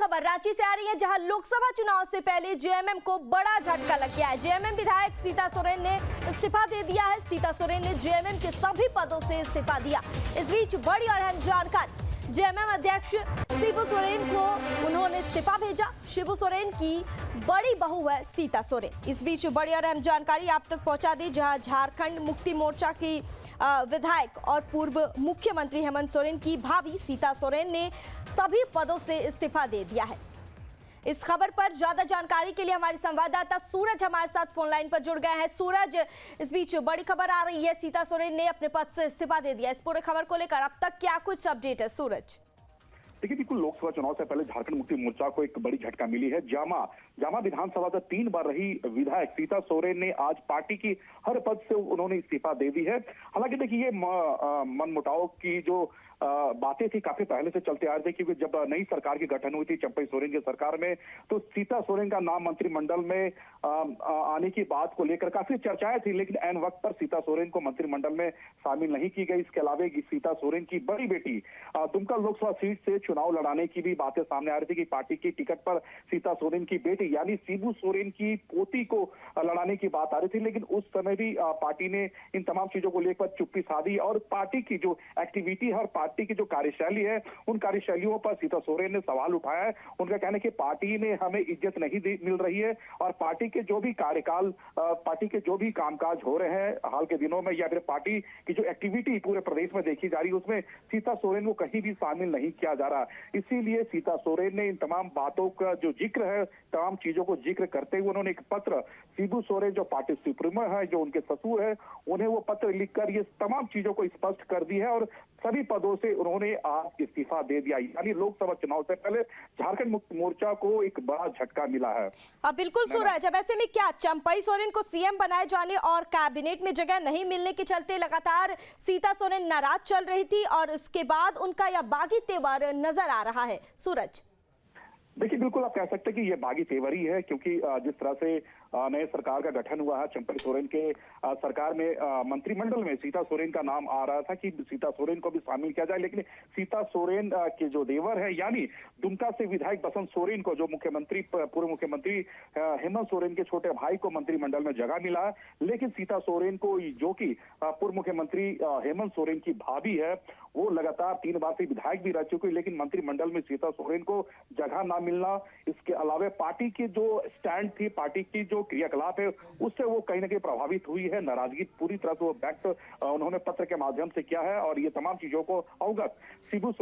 खबर रांची से आ रही है, जहां लोकसभा चुनाव से पहले जेएमएम को बड़ा झटका लग गया है। जेएमएम विधायक सीता सोरेन ने इस्तीफा दे दिया है। सीता सोरेन ने जेएमएम के सभी पदों से इस्तीफा दिया। इस बीच बड़ी और अहम जानकारी, जेएमएम अध्यक्ष शिबू सोरेन को उन्होंने इस्तीफा भेजा। शिबू सोरेन की बड़ी बहू है सीता सोरेन। इस बीच बड़ी और अहम जानकारी आप तक पहुंचा दी, जहां झारखंड मुक्ति मोर्चा की विधायक और पूर्व मुख्यमंत्री हेमंत सोरेन की भाभी सीता सोरेन ने सभी पदों से इस्तीफा दे दिया है। इस खबर पर ज्यादा जानकारी के लिए हमारे संवाददाता सूरज हमारे साथ फोन लाइन पर जुड़ गए हैं। सूरज, इस बीच बड़ी खबर आ रही है, सीता सोरेन ने अपने पद से इस्तीफा दे दिया। इस पूरे खबर को लेकर अब तक क्या कुछ अपडेट है सूरज? देखिए, बिल्कुल लोकसभा चुनाव से पहले झारखंड मुक्ति मोर्चा को एक बड़ी झटका मिली है। जामा विधानसभा से 3 बार रही विधायक सीता सोरेन ने आज पार्टी की हर पद से उन्होंने इस्तीफा दे दी है। हालांकि देखिए, ये मनमुटाव की जो बातें थी काफी पहले से चलते आ रही थी, क्योंकि जब नई सरकार की गठन हुई थी चंपई सोरेन की सरकार में, तो सीता सोरेन का नाम मंत्रिमंडल में आने की बात को लेकर काफी चर्चाएं थी, लेकिन ऐन वक्त पर सीता सोरेन को मंत्रिमंडल में शामिल नहीं की गई। इसके अलावा सीता सोरेन की बड़ी बेटी दुमका लोकसभा सीट से चुनाव लड़ाने की भी बातें सामने आ रही थी कि पार्टी की टिकट पर सीता सोरेन की बेटी यानी शिबू सोरेन की पोती को लड़ाने की बात आ रही थी। लेकिन उस समय भी पार्टी ने इन तमाम चीजों को लेकर चुप्पी साधी और पार्टी की जो एक्टिविटी है और पार्टी की जो कार्यशैली है, उन कार्यशैलियों पर सीता सोरेन ने सवाल उठाया है। उनका कहना है कि पार्टी ने हमें इज्जत नहीं मिल रही है और पार्टी के जो भी कार्यकाल, पार्टी के जो भी कामकाज हो रहे हैं हाल के दिनों में, या फिर पार्टी की जो एक्टिविटी पूरे प्रदेश में देखी जा रही है, उसमें सीता सोरेन को कहीं भी शामिल नहीं किया जा रहा। इसीलिए सीता सोरेन ने इन तमाम बातों का जो जिक्र है, तमाम चीजों को जिक्र करते हुए उन्होंने एक पत्र शिबू सोरेन जो पार्टी सुप्रीमो है, जो उनके ससुर है, उन्हें वो पत्र लिखकर ये तमाम चीजों को स्पष्ट कर दी है और सभी पदों से उन्होंने आज इस्तीफा दे दिया। यानी लोकसभा चुनाव से पहले झारखंड मुक्ति मोर्चा को एक बड़ा झटका मिला है। बिल्कुल सूरज, अब ऐसे में क्या चंपई सोरेन को सीएम बनाए जाने और कैबिनेट में जगह नहीं मिलने के चलते लगातार सीता सोरेन नाराज चल रही थी और उसके बाद उनका यह बागी तेवर नजर आ रहा है? सूरज, देखिए, बिल्कुल आप कह सकते हैं कि ये बागी तेवर ही है, क्योंकि जिस तरह से नए सरकार का गठन हुआ है, चंपई सोरेन के सरकार में मंत्रिमंडल में सीता सोरेन का नाम आ रहा था कि सीता सोरेन को भी शामिल किया जाए, लेकिन सीता सोरेन के जो देवर है यानी दुमका से विधायक बसंत सोरेन को, जो पूर्व मुख्यमंत्री हेमंत सोरेन के छोटे भाई को मंत्रिमंडल में जगह मिला, लेकिन सीता सोरेन को, जो कि पूर्व मुख्यमंत्री हेमंत सोरेन की भाभी है, वो लगातार 3 बार से विधायक भी रह चुकी, लेकिन मंत्रिमंडल में सीता सोरेन को जगह ना मिलना, इसके अलावा पार्टी की जो स्टैंड थी, पार्टी की जो क्रियाकलाप है, उससे वो कहीं ना कहीं प्रभावित हुई है। नाराजगी पूरी तरह से वो व्यक्त उन्होंने पत्र के माध्यम से किया है और ये तमाम चीजों को अवगत शिबू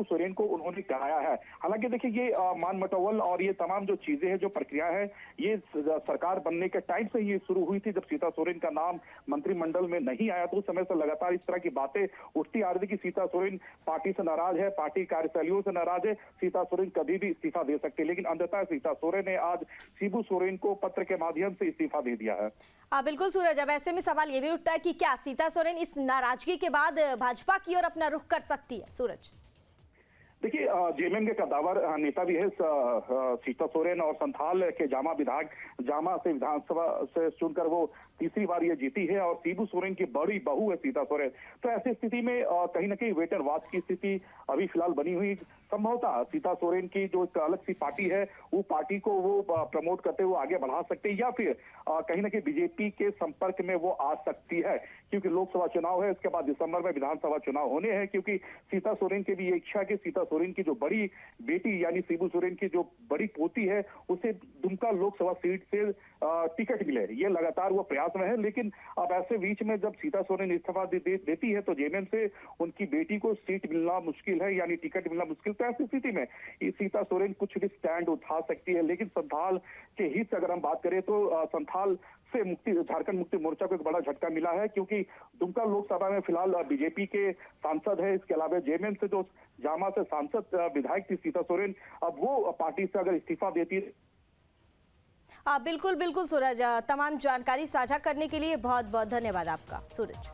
सोरेन को उन्होंने कराया है। हालांकि देखिए, ये मान मटोवल और ये तमाम जो चीजें हैं, जो प्रक्रिया है, ये सरकार बनने के टाइम से ही शुरू हुई थी। जब सीता सोरेन का नाम मंत्रिमंडल में नहीं आया तो उस समय से लगातार इस तरह की बातें उठती आ रही थी कि सीता सोरेन पार्टी से नाराज है, पार्टी कार्यशैलियों से नाराज है, सीता सोरेन कभी भी इस्तीफा दे सकते। लेकिन अंततः सीता सोरेन ने आज शिबू सोरेन को पत्र के माध्यम से इस्तीफा दे दिया है। बिल्कुल सूरज, अब ऐसे में सवाल ये भी उठता है कि क्या सीता सोरेन इस नाराजगी के बाद भाजपा की ओर अपना रुख कर सकती है? सूरज, देखिए, जेएमएम के कद्दावर नेता भी है सीता सोरेन और संथाल के जामा से विधानसभा से चुनकर वो तीसरी बार ये जीती है और शिबू सोरेन की बड़ी बहू है सीता सोरेन। तो ऐसी स्थिति में कहीं ना कहीं वेट एंड वॉच की स्थिति अभी फिलहाल बनी हुई। संभवतः सीता सोरेन की जो एक अलग सी पार्टी है, वो पार्टी को वो प्रमोट करते हुए आगे बढ़ा सकते हैं, या फिर कहीं ना कहीं बीजेपी के संपर्क में वो आ सकती है, क्योंकि लोकसभा चुनाव है, इसके बाद दिसंबर में विधानसभा चुनाव होने हैं। क्योंकि सीता सोरेन की भी ये इच्छा कि सीता सोरेन की जो बड़ी बेटी यानी शिबू सोरेन की जो बड़ी पोती है, उसे दुमका लोकसभा सीट से टिकट मिले, ये लगातार वो प्रयास में है। लेकिन अब ऐसे बीच में जब सीता सोरेन इस्तीफा देती है तो जेएमएम से उनकी बेटी को सीट मिलना मुश्किल है, यानी टिकट मिलना मुश्किल। तो ऐसी स्थिति में सीता सोरेन कुछ भी स्टैंड उठा सकती है। लेकिन संथाल के हित से अगर हम बात करें तो संथाल से झारखंड मुक्ति मोर्चा को एक बड़ा झटका मिला है, क्योंकि दुमका लोकसभा में फिलहाल बीजेपी के सांसद है। इसके अलावा जेएमएम से जो जामा से सांसद विधायक थी सीता सोरेन, अब वो पार्टी से अगर इस्तीफा देती है। बिल्कुल सूरज, तमाम जानकारी साझा करने के लिए बहुत बहुत धन्यवाद आपका सूरज।